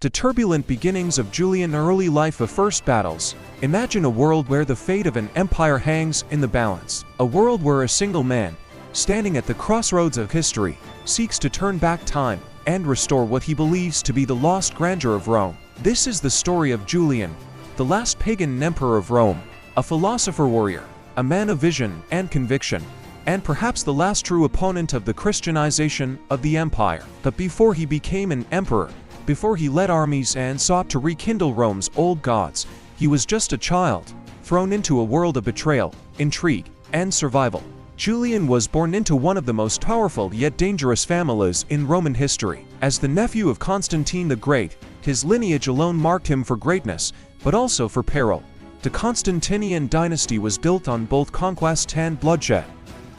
to turbulent beginnings of Julian early life of first battles. Imagine a world where the fate of an empire hangs in the balance. A world where a single man, standing at the crossroads of history, seeks to turn back time and restore what he believes to be the lost grandeur of Rome. This is the story of Julian, the last pagan emperor of Rome, a philosopher-warrior, a man of vision and conviction, and perhaps the last true opponent of the Christianization of the empire. But before he became an emperor, before he led armies and sought to rekindle Rome's old gods, he was just a child, thrown into a world of betrayal, intrigue, and survival. Julian was born into one of the most powerful yet dangerous families in Roman history. As the nephew of Constantine the Great, his lineage alone marked him for greatness, but also for peril. The Constantinian dynasty was built on both conquest and bloodshed,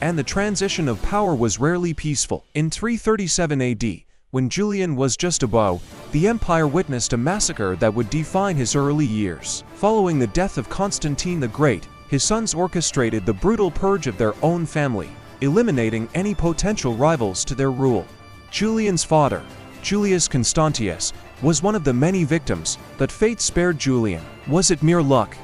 and the transition of power was rarely peaceful. In 337 AD, when Julian was just a boy, the empire witnessed a massacre that would define his early years. Following the death of Constantine the Great, his sons orchestrated the brutal purge of their own family, eliminating any potential rivals to their rule. Julian's father, Julius Constantius, was one of the many victims, but fate spared Julian. Was it mere luck?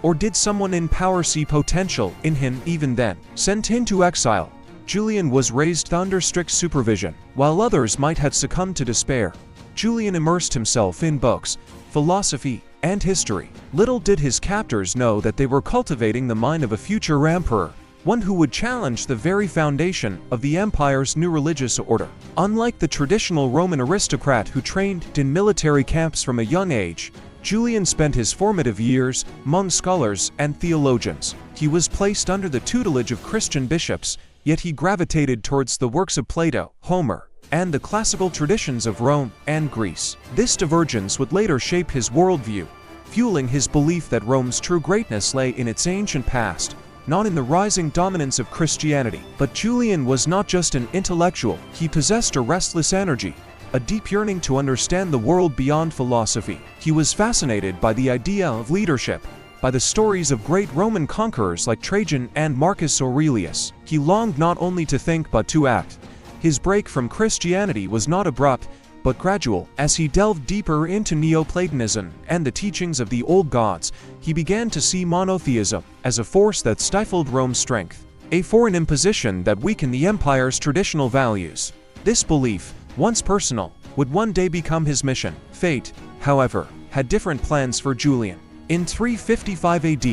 Or did someone in power see potential in him even then? Sent into exile, Julian was raised under strict supervision. While others might have succumbed to despair, Julian immersed himself in books, philosophy, and history. Little did his captors know that they were cultivating the mind of a future emperor, one who would challenge the very foundation of the empire's new religious order. Unlike the traditional Roman aristocrat who trained in military camps from a young age, Julian spent his formative years among scholars and theologians. He was placed under the tutelage of Christian bishops, yet he gravitated towards the works of Plato, Homer, and the classical traditions of Rome and Greece. This divergence would later shape his worldview, fueling his belief that Rome's true greatness lay in its ancient past, not in the rising dominance of Christianity. But Julian was not just an intellectual, he possessed a restless energy, a deep yearning to understand the world beyond philosophy. He was fascinated by the idea of leadership, by the stories of great Roman conquerors like Trajan and Marcus Aurelius. He longed not only to think but to act. His break from Christianity was not abrupt, but gradual. As he delved deeper into Neoplatonism and the teachings of the old gods, he began to see monotheism as a force that stifled Rome's strength, a foreign imposition that weakened the empire's traditional values. This belief, once personal, would one day become his mission. Fate, however, had different plans for Julian. In 355 AD,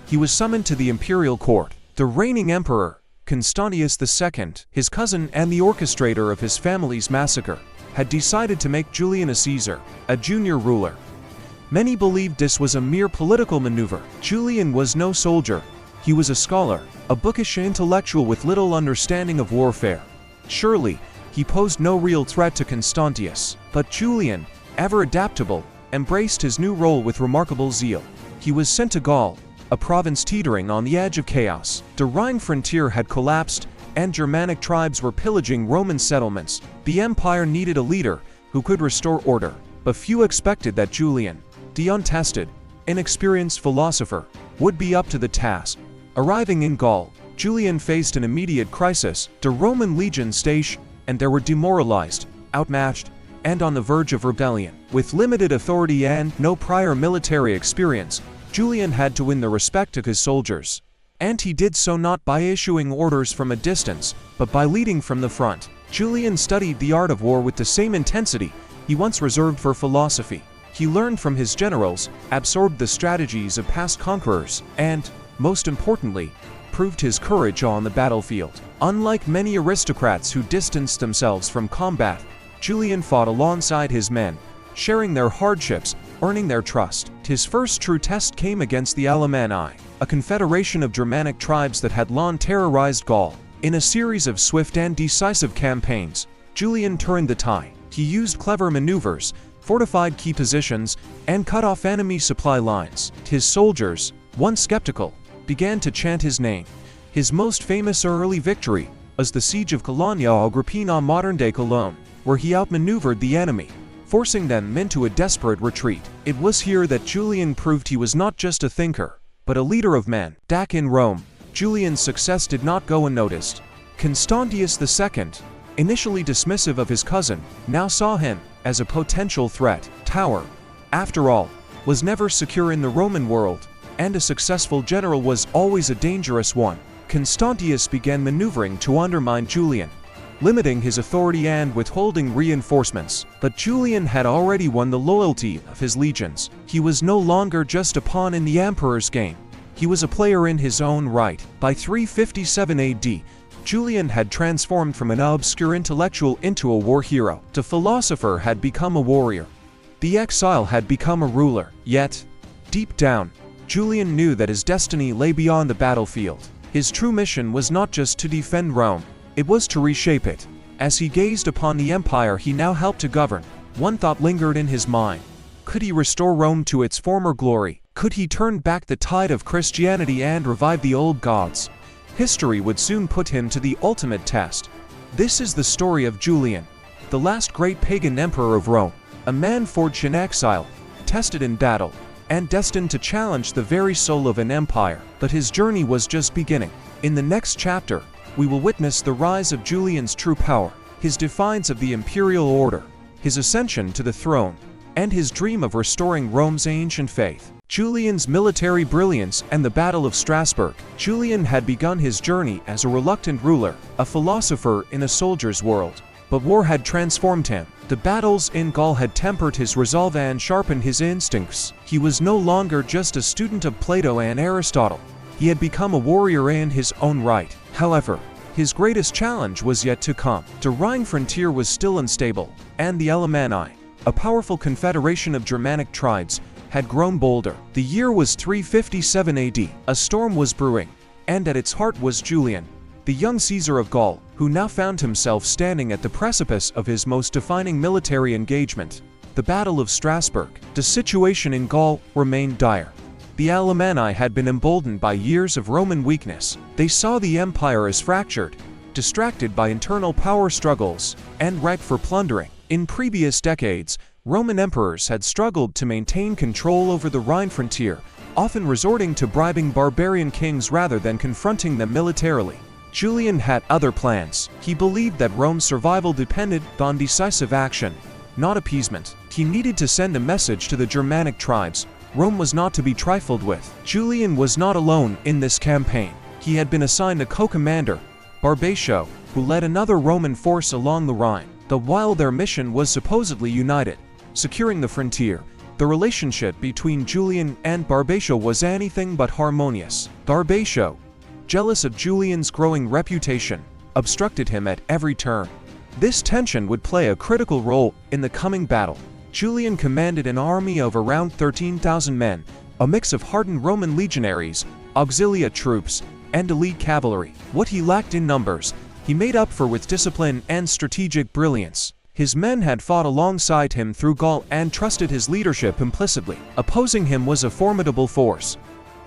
he was summoned to the imperial court. The reigning emperor, Constantius II, his cousin and the orchestrator of his family's massacre, had decided to make Julian a Caesar, a junior ruler. Many believed this was a mere political maneuver. Julian was no soldier. He was a scholar, a bookish intellectual with little understanding of warfare. Surely, he posed no real threat to Constantius. But Julian, ever adaptable, embraced his new role with remarkable zeal. He was sent to Gaul, a province teetering on the edge of chaos. The Rhine frontier had collapsed, and Germanic tribes were pillaging Roman settlements. The empire needed a leader who could restore order, but few expected that Julian, the untested, inexperienced philosopher, would be up to the task. Arriving in Gaul, Julian faced an immediate crisis. The Roman legions stationed, and they were demoralized, outmatched, and on the verge of rebellion. With limited authority and no prior military experience, Julian had to win the respect of his soldiers. And he did so not by issuing orders from a distance, but by leading from the front. Julian studied the art of war with the same intensity he once reserved for philosophy. He learned from his generals, absorbed the strategies of past conquerors, and, most importantly, proved his courage on the battlefield. Unlike many aristocrats who distanced themselves from combat, Julian fought alongside his men, sharing their hardships, earning their trust. His first true test came against the Alemanni, a confederation of Germanic tribes that had long terrorized Gaul. In a series of swift and decisive campaigns, Julian turned the tide. He used clever maneuvers, fortified key positions, and cut off enemy supply lines. His soldiers, once skeptical, began to chant his name. His most famous early victory was the siege of Colonia Agrippina, modern-day Cologne, where he outmaneuvered the enemy, forcing them into a desperate retreat. It was here that Julian proved he was not just a thinker, but a leader of men. Back in Rome, Julian's success did not go unnoticed. Constantius II, initially dismissive of his cousin, now saw him as a potential threat. Tower, after all, was never secure in the Roman world, and a successful general was always a dangerous one. Constantius began maneuvering to undermine Julian, limiting his authority and withholding reinforcements. But Julian had already won the loyalty of his legions. He was no longer just a pawn in the emperor's game. He was a player in his own right. By 357 AD, Julian had transformed from an obscure intellectual into a war hero. The philosopher had become a warrior. The exile had become a ruler. Yet, deep down, Julian knew that his destiny lay beyond the battlefield. His true mission was not just to defend Rome, it was to reshape it. As he gazed upon the empire he now helped to govern, one thought lingered in his mind. Could he restore Rome to its former glory? Could he turn back the tide of Christianity and revive the old gods? History would soon put him to the ultimate test. This is the story of Julian, the last great pagan emperor of Rome, a man forged in exile, tested in battle, and destined to challenge the very soul of an empire. But his journey was just beginning. In the next chapter, we will witness the rise of Julian's true power, his defiance of the imperial order, his ascension to the throne, and his dream of restoring Rome's ancient faith. Julian's military brilliance and the Battle of Strasbourg. Julian had begun his journey as a reluctant ruler, a philosopher in a soldier's world. But war had transformed him. The battles in Gaul had tempered his resolve and sharpened his instincts. He was no longer just a student of Plato and Aristotle. He had become a warrior in his own right. However, his greatest challenge was yet to come. The Rhine frontier was still unstable, and the Alemanni, a powerful confederation of Germanic tribes, had grown bolder. The year was 357 AD. A storm was brewing, and at its heart was Julian, the young Caesar of Gaul, who now found himself standing at the precipice of his most defining military engagement, the Battle of Strasbourg. The situation in Gaul remained dire. The Alemanni had been emboldened by years of Roman weakness. They saw the empire as fractured, distracted by internal power struggles, and ripe for plundering. In previous decades, Roman emperors had struggled to maintain control over the Rhine frontier, often resorting to bribing barbarian kings rather than confronting them militarily. Julian had other plans. He believed that Rome's survival depended on decisive action, not appeasement. He needed to send a message to the Germanic tribes. Rome was not to be trifled with. Julian was not alone in this campaign. He had been assigned a co-commander, Barbacio, who led another Roman force along the Rhine. While their mission was supposedly united, securing the frontier, the relationship between Julian and Barbacio was anything but harmonious. Barbacio, jealous of Julian's growing reputation, obstructed him at every turn. This tension would play a critical role in the coming battle. Julian commanded an army of around 13,000 men, a mix of hardened Roman legionaries, auxilia troops, and elite cavalry. What he lacked in numbers, he made up for with discipline and strategic brilliance. His men had fought alongside him through Gaul and trusted his leadership implicitly. Opposing him was a formidable force.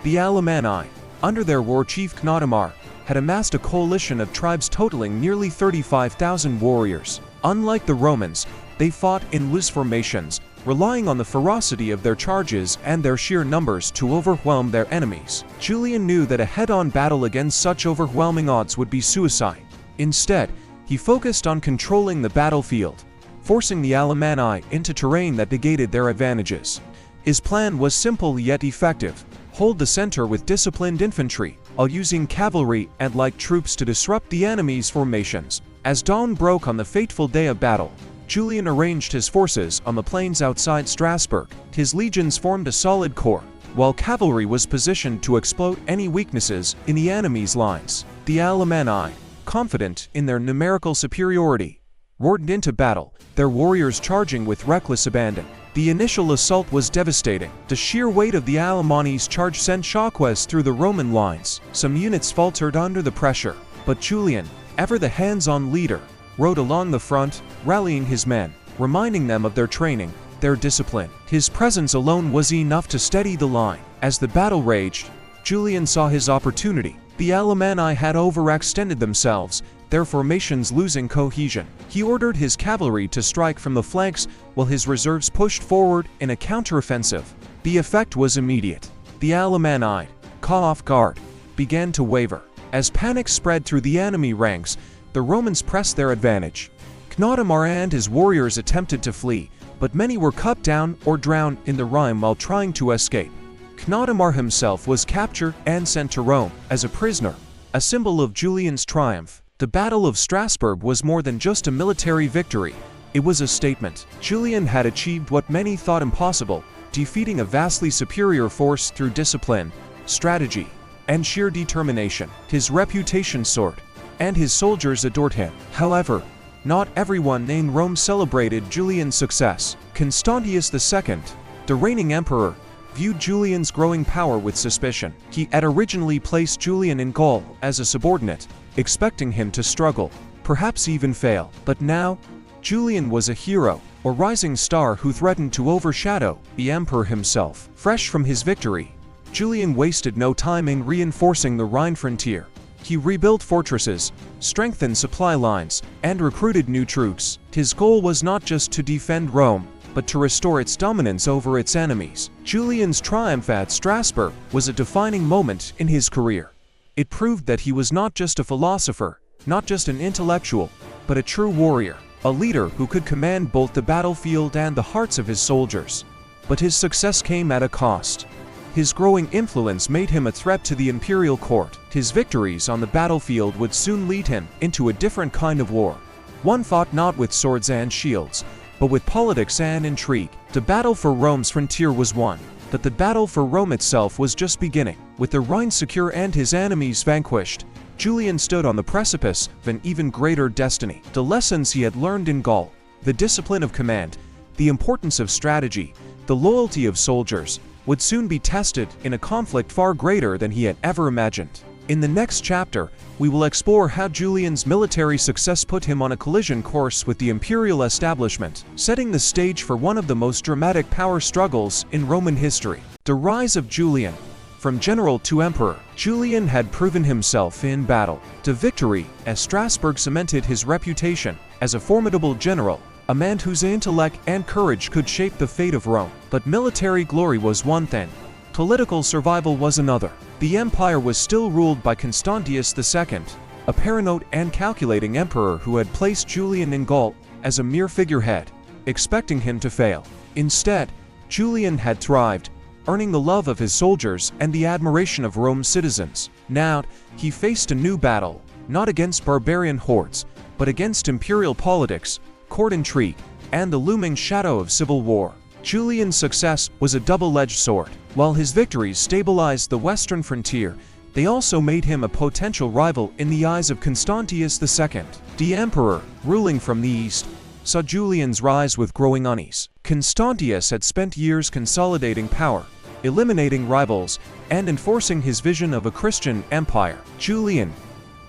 The Alemanni, under their war chief Cnodamar, had amassed a coalition of tribes totaling nearly 35,000 warriors. Unlike the Romans, they fought in loose formations, relying on the ferocity of their charges and their sheer numbers to overwhelm their enemies. Julian knew that a head-on battle against such overwhelming odds would be suicide. Instead, he focused on controlling the battlefield, forcing the Alemanni into terrain that negated their advantages. His plan was simple yet effective: hold the center with disciplined infantry, while using cavalry and light troops to disrupt the enemy's formations. As dawn broke on the fateful day of battle, Julian arranged his forces on the plains outside Strasbourg. His legions formed a solid core, while cavalry was positioned to exploit any weaknesses in the enemy's lines. The Alemanni, confident in their numerical superiority, roared into battle, their warriors charging with reckless abandon. The initial assault was devastating. The sheer weight of the Alemanni's charge sent shockwaves through the Roman lines. Some units faltered under the pressure, but Julian, ever the hands-on leader, rode along the front, rallying his men, reminding them of their training, their discipline. His presence alone was enough to steady the line. As the battle raged, Julian saw his opportunity. The Alemanni had overextended themselves, their formations losing cohesion. He ordered his cavalry to strike from the flanks while his reserves pushed forward in a counteroffensive. The effect was immediate. The Alemanni, caught off guard, began to waver. As panic spread through the enemy ranks, the Romans pressed their advantage. Cnotamar and his warriors attempted to flee, but many were cut down or drowned in the Rhine while trying to escape. Cnotamar himself was captured and sent to Rome as a prisoner, a symbol of Julian's triumph. The Battle of Strasbourg was more than just a military victory. It was a statement. Julian had achieved what many thought impossible, defeating a vastly superior force through discipline, strategy, and sheer determination. His reputation soared, and his soldiers adored him. However, not everyone in Rome celebrated Julian's success. Constantius II, the reigning emperor, viewed Julian's growing power with suspicion. He had originally placed Julian in Gaul as a subordinate, expecting him to struggle, perhaps even fail. But now, Julian was a hero, a rising star who threatened to overshadow the emperor himself. Fresh from his victory, Julian wasted no time in reinforcing the Rhine frontier. He rebuilt fortresses, strengthened supply lines, and recruited new troops. His goal was not just to defend Rome, but to restore its dominance over its enemies. Julian's triumph at Strasbourg was a defining moment in his career. It proved that he was not just a philosopher, not just an intellectual, but a true warrior, a leader who could command both the battlefield and the hearts of his soldiers. But his success came at a cost. His growing influence made him a threat to the imperial court. His victories on the battlefield would soon lead him into a different kind of war. One fought not with swords and shields, but with politics and intrigue. The battle for Rome's frontier was won, but the battle for Rome itself was just beginning. With the Rhine secure and his enemies vanquished, Julian stood on the precipice of an even greater destiny. The lessons he had learned in Gaul, the discipline of command, the importance of strategy, the loyalty of soldiers, would soon be tested in a conflict far greater than he had ever imagined. In the next chapter, we will explore how Julian's military success put him on a collision course with the imperial establishment, setting the stage for one of the most dramatic power struggles in Roman history. The rise of Julian. From general to emperor, Julian had proven himself in battle. The victory at Strasbourg cemented his reputation as a formidable general, a man whose intellect and courage could shape the fate of Rome. But military glory was one thing, political survival was another. The empire was still ruled by Constantius II, a paranoid and calculating emperor who had placed Julian in Gaul as a mere figurehead, expecting him to fail. Instead, Julian had thrived, earning the love of his soldiers and the admiration of Rome's citizens. Now, he faced a new battle, not against barbarian hordes, but against imperial politics, court intrigue, and the looming shadow of civil war. Julian's success was a double-edged sword. While his victories stabilized the western frontier, they also made him a potential rival in the eyes of Constantius II. The emperor, ruling from the east, saw Julian's rise with growing unease. Constantius had spent years consolidating power, eliminating rivals, and enforcing his vision of a Christian empire. Julian,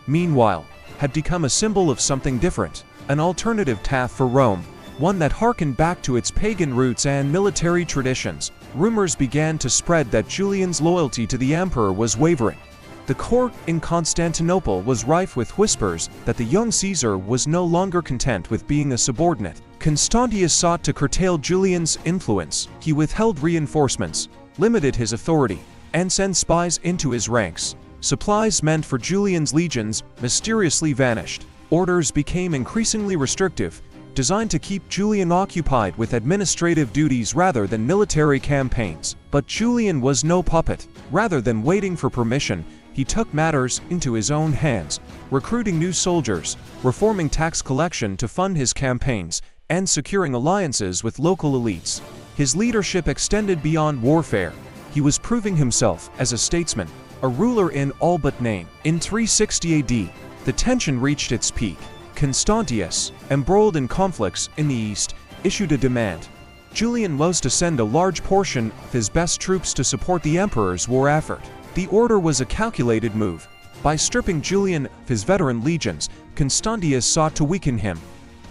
meanwhile, had become a symbol of something different, an alternative path for Rome, one that harkened back to its pagan roots and military traditions. Rumors began to spread that Julian's loyalty to the emperor was wavering. The court in Constantinople was rife with whispers that the young Caesar was no longer content with being a subordinate. Constantius sought to curtail Julian's influence. He withheld reinforcements, limited his authority, and sent spies into his ranks. Supplies meant for Julian's legions mysteriously vanished. Orders became increasingly restrictive, designed to keep Julian occupied with administrative duties rather than military campaigns. But Julian was no puppet. Rather than waiting for permission, he took matters into his own hands, recruiting new soldiers, reforming tax collection to fund his campaigns, and securing alliances with local elites. His leadership extended beyond warfare. He was proving himself as a statesman, a ruler in all but name. In 360 AD, the tension reached its peak. Constantius, embroiled in conflicts in the east, issued a demand. Julian was to send a large portion of his best troops to support the emperor's war effort. The order was a calculated move. By stripping Julian of his veteran legions, Constantius sought to weaken him,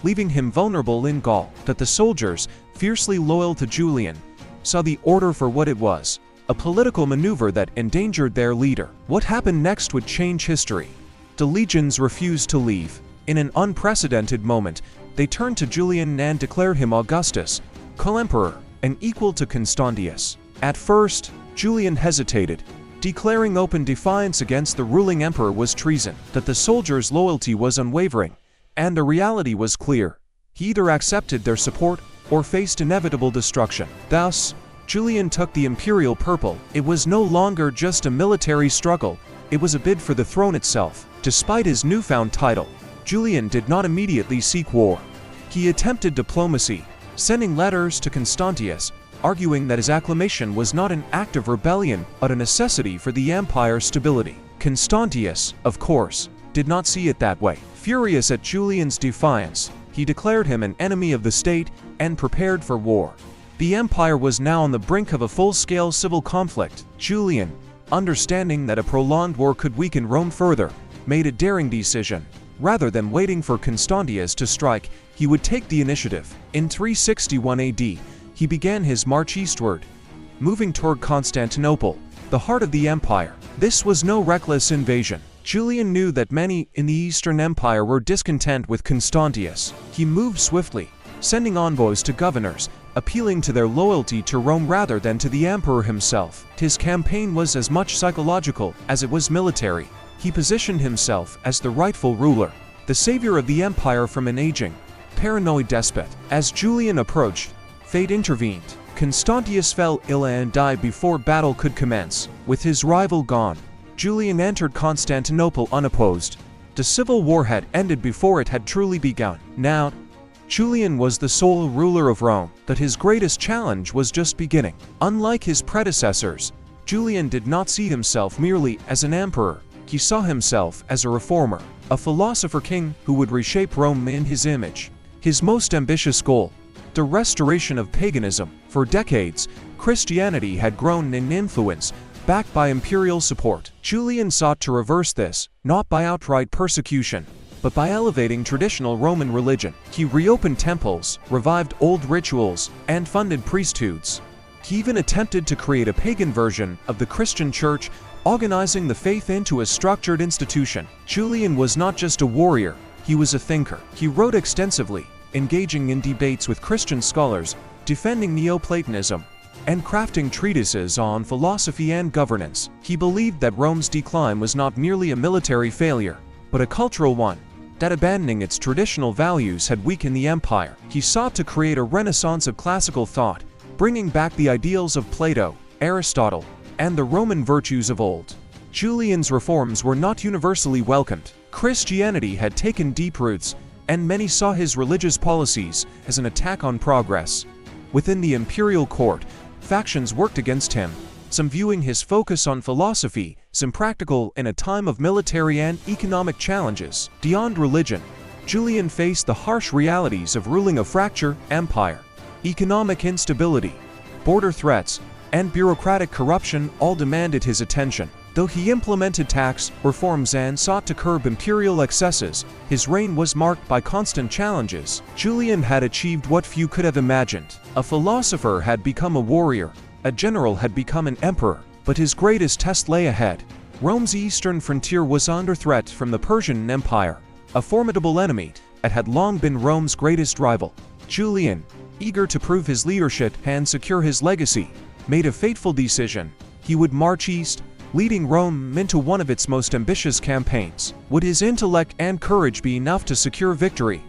leaving him vulnerable in Gaul. But the soldiers, fiercely loyal to Julian, saw the order for what it was, a political maneuver that endangered their leader. What happened next would change history. The legions refused to leave. In an unprecedented moment, they turned to Julian and declared him Augustus, co-emperor, and equal to Constantius. At first, Julian hesitated. Declaring open defiance against the ruling emperor was treason, that the soldiers' loyalty was unwavering, and the reality was clear. He either accepted their support or faced inevitable destruction. Thus, Julian took the imperial purple. It was no longer just a military struggle, it was a bid for the throne itself. Despite his newfound title, Julian did not immediately seek war. He attempted diplomacy, sending letters to Constantius, arguing that his acclamation was not an act of rebellion but a necessity for the empire's stability. Constantius, of course, did not see it that way. Furious at Julian's defiance, he declared him an enemy of the state and prepared for war. The empire was now on the brink of a full-scale civil conflict. Julian, understanding that a prolonged war could weaken Rome further, made a daring decision. Rather than waiting for Constantius to strike, he would take the initiative. In 361 AD, he began his march eastward, moving toward Constantinople, the heart of the empire. This was no reckless invasion. Julian knew that many in the Eastern Empire were discontent with Constantius. He moved swiftly, sending envoys to governors, appealing to their loyalty to Rome rather than to the emperor himself. His campaign was as much psychological as it was military. He positioned himself as the rightful ruler, the savior of the empire from an aging, paranoid despot. As Julian approached, fate intervened. Constantius fell ill and died before battle could commence. With his rival gone, Julian entered Constantinople unopposed. The civil war had ended before it had truly begun. Now, Julian was the sole ruler of Rome, but his greatest challenge was just beginning. Unlike his predecessors, Julian did not see himself merely as an emperor. He saw himself as a reformer, a philosopher king who would reshape Rome in his image. His most ambitious goal, the restoration of paganism. For decades, Christianity had grown in influence, backed by imperial support. Julian sought to reverse this, not by outright persecution, but by elevating traditional Roman religion. He reopened temples, revived old rituals, and funded priesthoods. He even attempted to create a pagan version of the Christian church, organizing the faith into a structured institution. Julian was not just a warrior, he was a thinker. He wrote extensively, engaging in debates with Christian scholars, defending Neoplatonism, and crafting treatises on philosophy and governance. He believed that Rome's decline was not merely a military failure, but a cultural one, that abandoning its traditional values had weakened the empire. He sought to create a renaissance of classical thought, bringing back the ideals of Plato, Aristotle, and the Roman virtues of old. Julian's reforms were not universally welcomed. Christianity had taken deep roots, and many saw his religious policies as an attack on progress. Within the imperial court, factions worked against him, some viewing his focus on philosophy as impractical in a time of military and economic challenges. Beyond religion, Julian faced the harsh realities of ruling a fractured empire. Economic instability, border threats, and bureaucratic corruption all demanded his attention. Though he implemented tax reforms and sought to curb imperial excesses, his reign was marked by constant challenges. Julian had achieved what few could have imagined. A philosopher had become a warrior, a general had become an emperor, but his greatest test lay ahead. Rome's eastern frontier was under threat from the Persian Empire, a formidable enemy that had long been Rome's greatest rival. Julian, eager to prove his leadership and secure his legacy, made a fateful decision. He would march east, leading Rome into one of its most ambitious campaigns. Would his intellect and courage be enough to secure victory?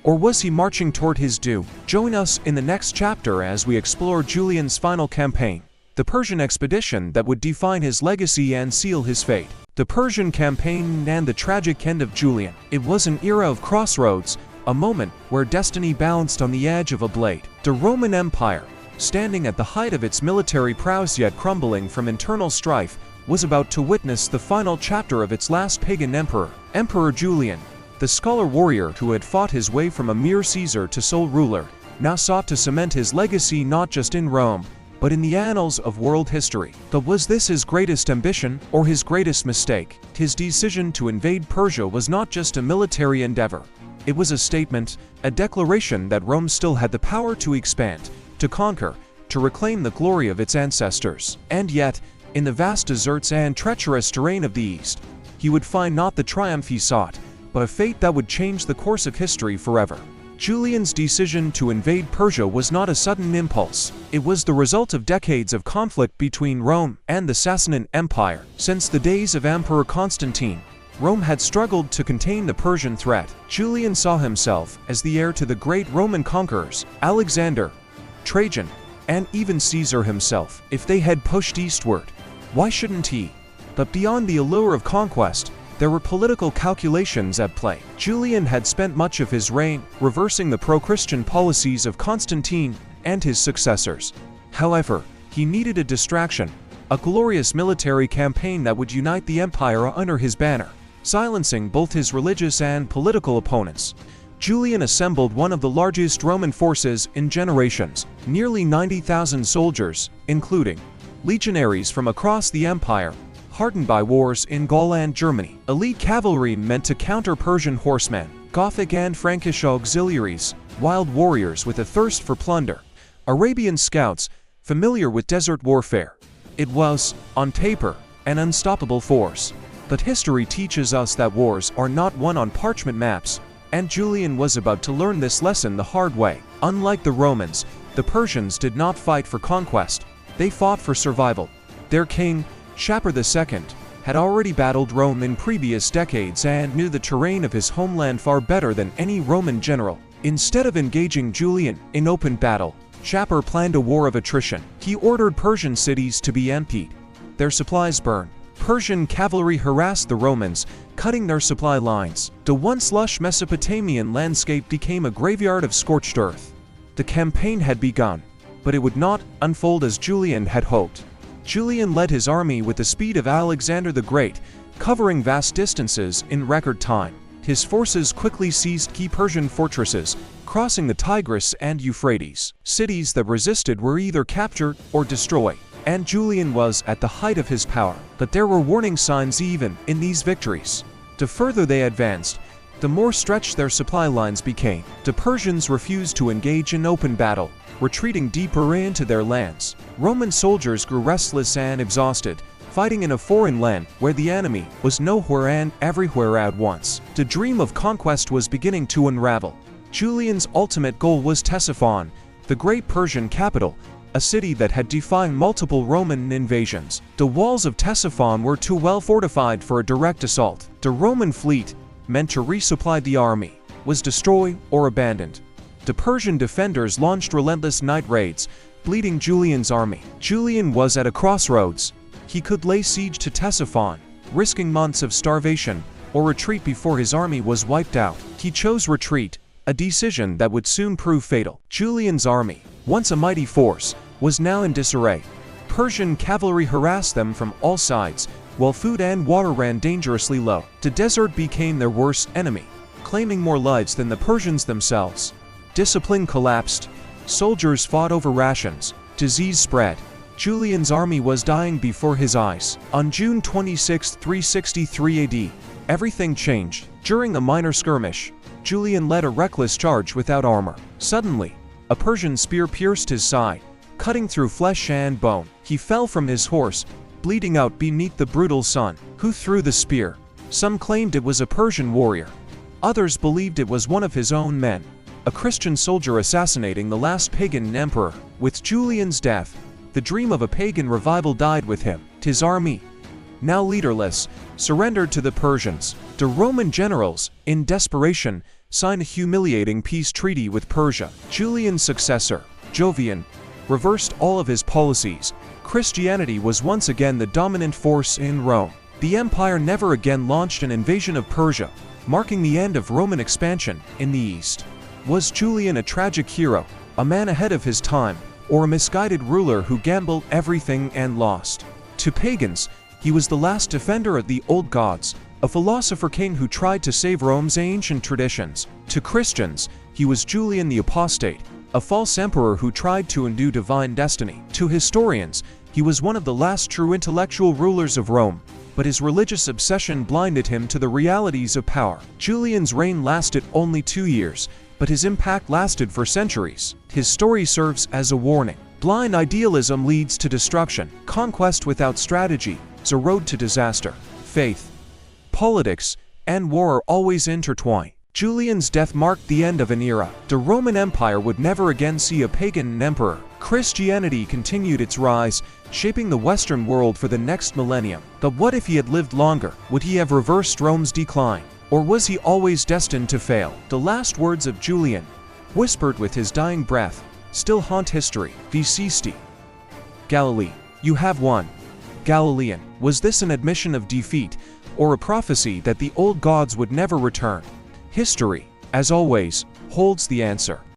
Or was he marching toward his doom? Join us in the next chapter as we explore Julian's final campaign, the Persian expedition that would define his legacy and seal his fate. The Persian campaign and the tragic end of Julian. It was an era of crossroads, a moment where destiny balanced on the edge of a blade. The Roman Empire, standing at the height of its military prowess yet crumbling from internal strife, was about to witness the final chapter of its last pagan emperor. Emperor Julian, the scholar-warrior who had fought his way from a mere Caesar to sole ruler, now sought to cement his legacy not just in Rome, but in the annals of world history. But was this his greatest ambition or his greatest mistake? His decision to invade Persia was not just a military endeavor. It was a statement, a declaration that Rome still had the power to expand, to conquer, to reclaim the glory of its ancestors. And yet, in the vast deserts and treacherous terrain of the East, he would find not the triumph he sought, but a fate that would change the course of history forever. Julian's decision to invade Persia was not a sudden impulse. It was the result of decades of conflict between Rome and the Sassanid Empire. Since the days of Emperor Constantine, Rome had struggled to contain the Persian threat. Julian saw himself as the heir to the great Roman conquerors, Alexander, Trajan, and even Caesar himself. If they had pushed eastward, why shouldn't he? But beyond the allure of conquest, there were political calculations at play. Julian had spent much of his reign reversing the pro-Christian policies of Constantine and his successors. However, he needed a distraction, a glorious military campaign that would unite the empire under his banner, silencing both his religious and political opponents. Julian assembled one of the largest Roman forces in generations, nearly 90,000 soldiers, including legionaries from across the empire, hardened by wars in Gaul and Germany. Elite cavalry meant to counter Persian horsemen, Gothic and Frankish auxiliaries, wild warriors with a thirst for plunder, Arabian scouts, familiar with desert warfare. It was, on paper, an unstoppable force. But history teaches us that wars are not won on parchment maps, and Julian was about to learn this lesson the hard way. Unlike the Romans, the Persians did not fight for conquest. They fought for survival. Their king, Shapur II, had already battled Rome in previous decades and knew the terrain of his homeland far better than any Roman general. Instead of engaging Julian in open battle, Shapur planned a war of attrition. He ordered Persian cities to be emptied, their supplies burned. Persian cavalry harassed the Romans, cutting their supply lines. The once lush Mesopotamian landscape became a graveyard of scorched earth. The campaign had begun, but it would not unfold as Julian had hoped. Julian led his army with the speed of Alexander the Great, covering vast distances in record time. His forces quickly seized key Persian fortresses, crossing the Tigris and Euphrates. Cities that resisted were either captured or destroyed, and Julian was at the height of his power. But there were warning signs even in these victories. The further they advanced, the more stretched their supply lines became. The Persians refused to engage in open battle, retreating deeper into their lands. Roman soldiers grew restless and exhausted, fighting in a foreign land where the enemy was nowhere and everywhere at once. The dream of conquest was beginning to unravel. Julian's ultimate goal was Ctesiphon, the great Persian capital, a city that had defied multiple Roman invasions. The walls of Ctesiphon were too well fortified for a direct assault. The Roman fleet, meant to resupply the army, was destroyed or abandoned. The Persian defenders launched relentless night raids, bleeding Julian's army. Julian was at a crossroads. He could lay siege to Ctesiphon, risking months of starvation, or retreat before his army was wiped out. He chose retreat, a decision that would soon prove fatal. Julian's army, once a mighty force, was now in disarray. Persian cavalry harassed them from all sides, while food and water ran dangerously low. The desert became their worst enemy, claiming more lives than the Persians themselves. Discipline collapsed. Soldiers fought over rations. Disease spread. Julian's army was dying before his eyes. On June 26, 363 AD, everything changed. During a minor skirmish, Julian led a reckless charge without armor. Suddenly, a Persian spear pierced his side, cutting through flesh and bone. He fell from his horse, bleeding out beneath the brutal sun. Who threw the spear? Some claimed it was a Persian warrior. Others believed it was one of his own men, a Christian soldier assassinating the last pagan emperor. With Julian's death, the dream of a pagan revival died with him. His army, now leaderless, surrendered to the Persians. The Roman generals, in desperation, signed a humiliating peace treaty with Persia. Julian's successor, Jovian, reversed all of his policies. Christianity was once again the dominant force in Rome. The empire never again launched an invasion of Persia, marking the end of Roman expansion in the east. Was Julian a tragic hero, a man ahead of his time, or a misguided ruler who gambled everything and lost? To pagans, he was the last defender of the old gods, a philosopher king who tried to save Rome's ancient traditions. To Christians, he was Julian the Apostate, a false emperor who tried to undo divine destiny. To historians, he was one of the last true intellectual rulers of Rome, but his religious obsession blinded him to the realities of power. Julian's reign lasted only 2 years, but his impact lasted for centuries. His story serves as a warning. Blind idealism leads to destruction. Conquest without strategy is a road to disaster. Faith, politics, and war are always intertwined. Julian's death marked the end of an era. The Roman Empire would never again see a pagan emperor. Christianity continued its rise, shaping the Western world for the next millennium. But what if he had lived longer? Would he have reversed Rome's decline? Or was he always destined to fail? The last words of Julian, whispered with his dying breath, still haunt history. Vicisti. Galilee, you have won. Galilean, was this an admission of defeat, or a prophecy that the old gods would never return? History, as always, holds the answer.